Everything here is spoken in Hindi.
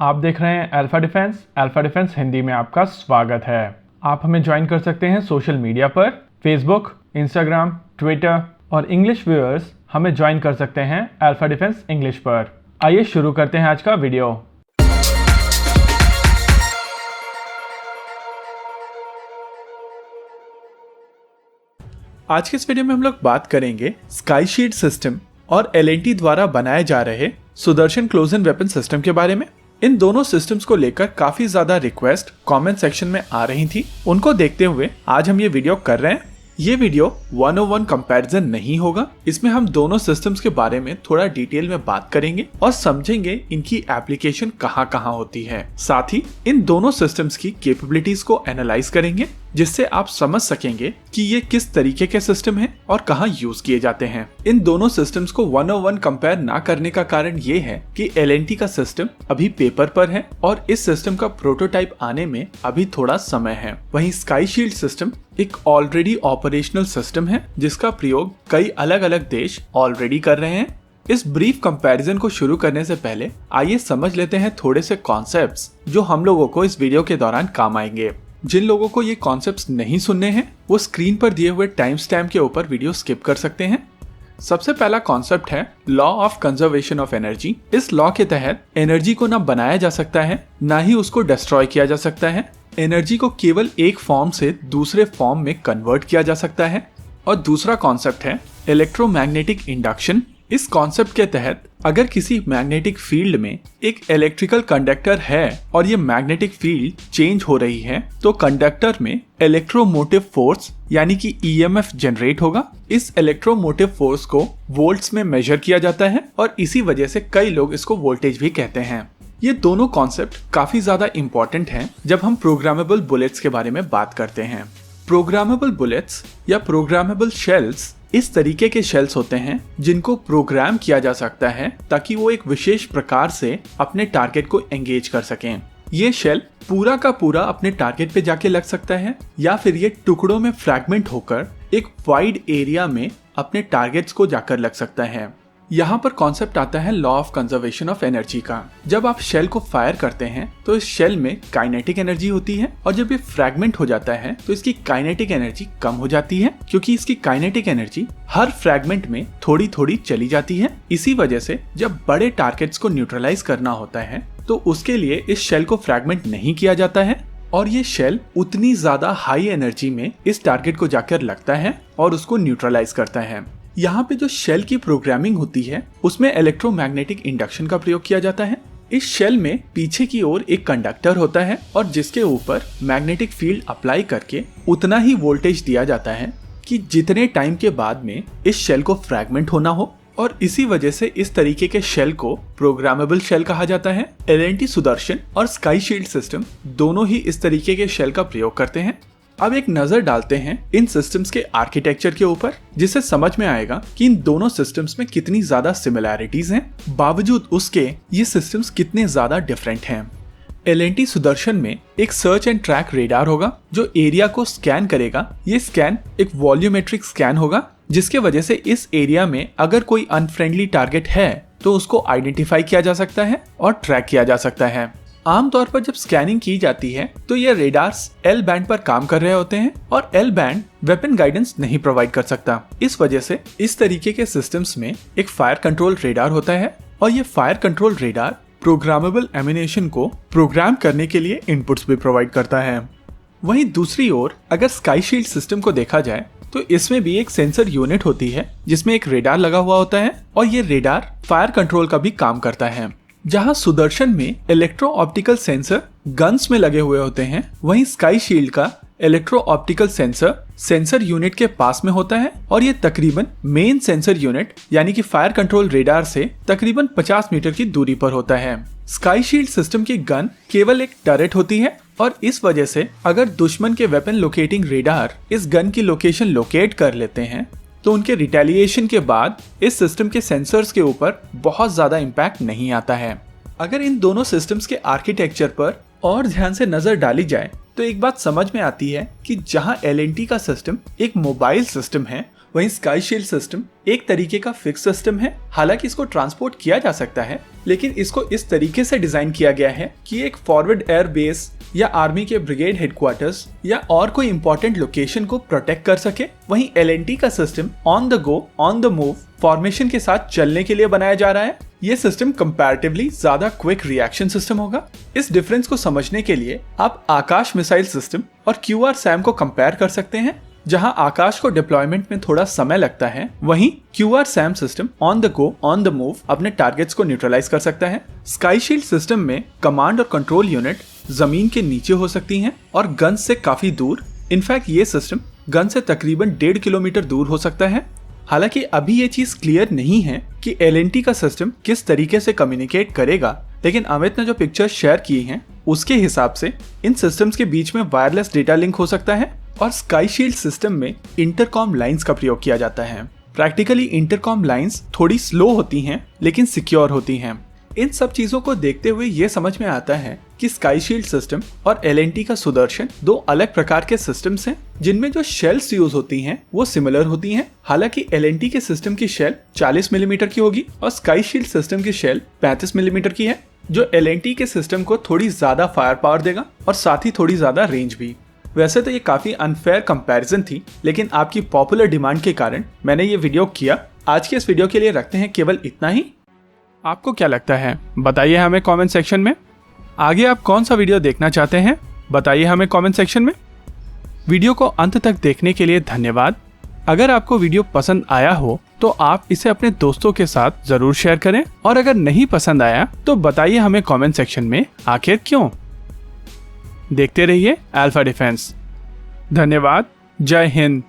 आप देख रहे हैं अल्फा डिफेंस हिंदी में आपका स्वागत है। आप हमें ज्वाइन कर सकते हैं सोशल मीडिया पर, फेसबुक, इंस्टाग्राम, ट्विटर और इंग्लिश व्यूअर्स हमें ज्वाइन कर सकते हैं अल्फा डिफेंस इंग्लिश पर। आइए शुरू करते हैं आज का वीडियो। आज के इस वीडियो में हम लोग बात करेंगे स्काई शील्ड सिस्टम और एल&टी द्वारा बनाए जा रहे सुदर्शन क्लोजन वेपन सिस्टम के बारे में। इन दोनों सिस्टम्स को लेकर काफी ज्यादा रिक्वेस्ट कमेंट सेक्शन में आ रही थी। उनको देखते हुए आज हम ये वीडियो कर रहे हैं। ये वीडियो 101 कंपैरिजन नहीं होगा। इसमें हम दोनों सिस्टम्स के बारे में थोड़ा डिटेल में बात करेंगे और समझेंगे इनकी एप्लीकेशन कहाँ कहाँ होती है। साथ ही इन दोनों सिस्टम्स की कैपेबिलिटीज को एनालाइज करेंगे, जिससे आप समझ सकेंगे कि ये किस तरीके के सिस्टम हैं और कहाँ यूज किए जाते हैं। इन दोनों सिस्टम्स को 101 कंपेयर ना करने का कारण ये है कि एल&टी का सिस्टम अभी पेपर पर है और इस सिस्टम का प्रोटोटाइप आने में अभी थोड़ा समय है। वहीं स्काई शील्ड सिस्टम एक ऑलरेडी ऑपरेशनल सिस्टम है, जिसका प्रयोग कई अलग अलग देश ऑलरेडी कर रहे हैं। इस ब्रीफ कंपैरिजन को शुरू करने से पहले आइए समझ लेते हैं थोड़े से कॉन्सेप्ट्स जो हम लोगों को इस वीडियो के दौरान काम आएंगे। जिन लोगों को ये कॉन्सेप्ट्स नहीं सुनने हैं वो स्क्रीन पर दिए हुए टाइम स्टैम्प के ऊपर वीडियो स्किप कर सकते हैं। सबसे पहला कॉन्सेप्ट है law of conservation of energy. इस लॉ के तहत एनर्जी को ना बनाया जा सकता है, ना ही उसको डिस्ट्रॉय किया जा सकता है। एनर्जी को केवल एक फॉर्म से दूसरे फॉर्म में कन्वर्ट किया जा सकता है। और दूसरा कॉन्सेप्ट है इलेक्ट्रोमैग्नेटिक इंडक्शन। इस कॉन्सेप्ट के तहत अगर किसी मैग्नेटिक फील्ड में एक इलेक्ट्रिकल कंडक्टर है और ये मैग्नेटिक फील्ड चेंज हो रही है, तो कंडक्टर में इलेक्ट्रोमोटिव फोर्स यानी कि ईएमएफ जनरेट होगा। इस इलेक्ट्रोमोटिव फोर्स को वोल्ट्स में मेजर किया जाता है और इसी वजह से कई लोग इसको वोल्टेज भी कहते हैं। ये दोनों कॉन्सेप्ट काफी ज्यादा इंपॉर्टेंट हैं जब हम प्रोग्रामेबल बुलेट्स के बारे में बात करते हैं। प्रोग्रामेबल बुलेट्स या प्रोग्रामेबल शेल्स इस तरीके के शेल्स होते हैं जिनको प्रोग्राम किया जा सकता है ताकि वो एक विशेष प्रकार से अपने टारगेट को एंगेज कर सकें। ये शेल पूरा का पूरा अपने टारगेट पे जाके लग सकता है या फिर ये टुकड़ों में फ्रैगमेंट होकर एक वाइड एरिया में अपने टारगेट्स को जाकर लग सकता है। यहाँ पर कॉन्सेप्ट आता है law of conservation of energy का। जब आप शेल को फायर करते हैं तो इस शेल में काइनेटिक एनर्जी होती है और जब ये फ्रैगमेंट हो जाता है तो इसकी काइनेटिक एनर्जी कम हो जाती है, क्योंकि इसकी काइनेटिक एनर्जी हर फ्रैगमेंट में थोड़ी थोड़ी चली जाती है। इसी वजह से जब बड़े टारगेट्स को न्यूट्रलाइज करना होता है तो उसके लिए इस शेल को फ्रैगमेंट नहीं किया जाता है और ये शेल उतनी ज्यादा हाई एनर्जी में इस टारगेट को जाकर लगता है और उसको न्यूट्रलाइज करता है। यहाँ पे जो शेल की प्रोग्रामिंग होती है उसमें इलेक्ट्रोमैग्नेटिक इंडक्शन का प्रयोग किया जाता है। इस शेल में पीछे की ओर एक कंडक्टर होता है और जिसके ऊपर मैग्नेटिक फील्ड अप्लाई करके उतना ही वोल्टेज दिया जाता है कि जितने टाइम के बाद में इस शेल को फ्रैगमेंट होना हो, और इसी वजह से इस तरीके के शेल को प्रोग्रामेबल शेल कहा जाता है। एल&टी सुदर्शन और स्काई शील्ड सिस्टम दोनों ही इस तरीके के शेल का प्रयोग करते हैं। अब एक नजर डालते हैं इन सिस्टम्स के आर्किटेक्चर के ऊपर, जिससे समझ में आएगा कि इन दोनों सिस्टम्स में कितनी ज्यादा सिमिलैरिटीज हैं, बावजूद उसके ये सिस्टम्स कितने ज्यादा डिफरेंट हैं। एल&टी सुदर्शन में एक सर्च एंड ट्रैक रेडार होगा जो एरिया को स्कैन करेगा। ये स्कैन एक वॉल्यूमेट्रिक स्कैन होगा, जिसके वजह से इस एरिया में अगर कोई अनफ्रेंडली टारगेट है तो उसको आइडेंटिफाई किया जा सकता है और ट्रैक किया जा सकता है। आमतौर पर जब स्कैनिंग की जाती है तो ये रेडार्स एल बैंड पर काम कर रहे होते हैं और एल बैंड वेपन गाइडेंस नहीं प्रोवाइड कर सकता। इस वजह से इस तरीके के सिस्टम्स में एक फायर कंट्रोल रेडार होता है और ये fire control radar programmable ammunition को प्रोग्राम करने के लिए इनपुट्स भी प्रोवाइड करता है। वहीं दूसरी ओर अगर स्काई शील्ड सिस्टम को देखा जाए तो इसमें भी एक सेंसर यूनिट होती है जिसमें एक रेडार लगा हुआ होता है और ये रेडार फायर कंट्रोल का भी काम करता है। जहां सुदर्शन में इलेक्ट्रो ऑप्टिकल सेंसर गन्स में लगे हुए होते हैं, वहीं स्काई शील्ड का इलेक्ट्रो ऑप्टिकल सेंसर यूनिट के पास में होता है और ये तकरीबन मेन सेंसर यूनिट यानी कि फायर कंट्रोल रेडार से तकरीबन 50 मीटर की दूरी पर होता है। स्काई शील्ड सिस्टम की गन केवल एक टरेट होती है और इस वजह से अगर दुश्मन के वेपन लोकेटिंग रेडार इस गन की लोकेशन लोकेट कर लेते हैं तो उनके रिटेलिएशन के बाद इस सिस्टम के सेंसर्स के ऊपर बहुत ज्यादा इम्पैक्ट नहीं आता है। अगर इन दोनों सिस्टम्स के आर्किटेक्चर पर और ध्यान से नजर डाली जाए तो एक बात समझ में आती है कि जहां एल&टी का सिस्टम एक मोबाइल सिस्टम है, वहीं स्काई शील्ड सिस्टम एक तरीके का फिक्स सिस्टम है। हालांकि इसको ट्रांसपोर्ट किया जा सकता है, लेकिन इसको इस तरीके से डिजाइन किया गया है कि एक फॉरवर्ड एयर बेस या आर्मी के ब्रिगेड हेडक्वार्टर्स या और कोई इंपॉर्टेंट लोकेशन को प्रोटेक्ट कर सके। वहीं LNT का system on the go, on the move formation के साथ चलने के लिए बनाया जा रहा है। ये सिस्टम कंपैरेटिवली ज्यादा क्विक रिएक्शन सिस्टम होगा। इस डिफरेंस को समझने के लिए आप आकाश मिसाइल सिस्टम और QRSAM को कंपेयर कर सकते हैं। जहां आकाश को डिप्लॉयमेंट में थोड़ा समय लगता है, वहीं QRSAM system on the go, on the move अपने टारगेट्स को न्यूट्रलाइज कर सकता है। स्काई शील्ड सिस्टम में कमांड और कंट्रोल यूनिट जमीन के नीचे हो सकती हैं और गन से काफी दूर। इनफैक्ट ये सिस्टम गन से तकरीबन 1.5 किलोमीटर दूर हो सकता है। हालांकि अभी ये चीज क्लियर नहीं है कि LNT का सिस्टम किस तरीके से कम्युनिकेट करेगा, लेकिन अमित ने जो पिक्चर्स शेयर की हैं उसके हिसाब से इन सिस्टम्स के बीच में वायरलेस डेटा लिंक हो सकता है। और स्काई शील्ड सिस्टम में इंटरकॉम लाइंस का प्रयोग किया जाता है। प्रैक्टिकली इंटरकॉम लाइंस थोड़ी स्लो होती हैं लेकिन सिक्योर होती हैं। इन सब चीजों को देखते हुए ये समझ में आता है कि स्काई शील्ड सिस्टम और LNT का सुदर्शन दो अलग प्रकार के सिस्टम्स हैं, जिनमें जो शेल्स यूज होती हैं वो सिमिलर होती हैं। हालांकि LNT के सिस्टम की शेल 40 मिलीमीटर की होगी और स्काई शील्ड सिस्टम की शेल 35 मिलीमीटर की है, जो LNT के सिस्टम को थोड़ी ज्यादा फायर पावर देगा और साथ ही थोड़ी ज्यादा रेंज भी। वैसे तो ये काफी अनफेयर कंपैरिजन थी, लेकिन आपकी पॉपुलर डिमांड के कारण मैंने ये वीडियो किया। आज के इस वीडियो के लिए रखते हैं केवल इतना ही। आपको क्या लगता है बताइए हमें कमेंट सेक्शन में। आगे आप कौन सा वीडियो देखना चाहते हैं बताइए हमें कमेंट सेक्शन में। वीडियो को अंत तक देखने के लिए धन्यवाद। अगर आपको वीडियो पसंद आया हो तो आप इसे अपने दोस्तों के साथ जरूर शेयर करें, और अगर नहीं पसंद आया तो बताइए हमें कमेंट सेक्शन में आखिर क्यों। देखते रहिए अल्फा डिफेंस। धन्यवाद। जय हिंद।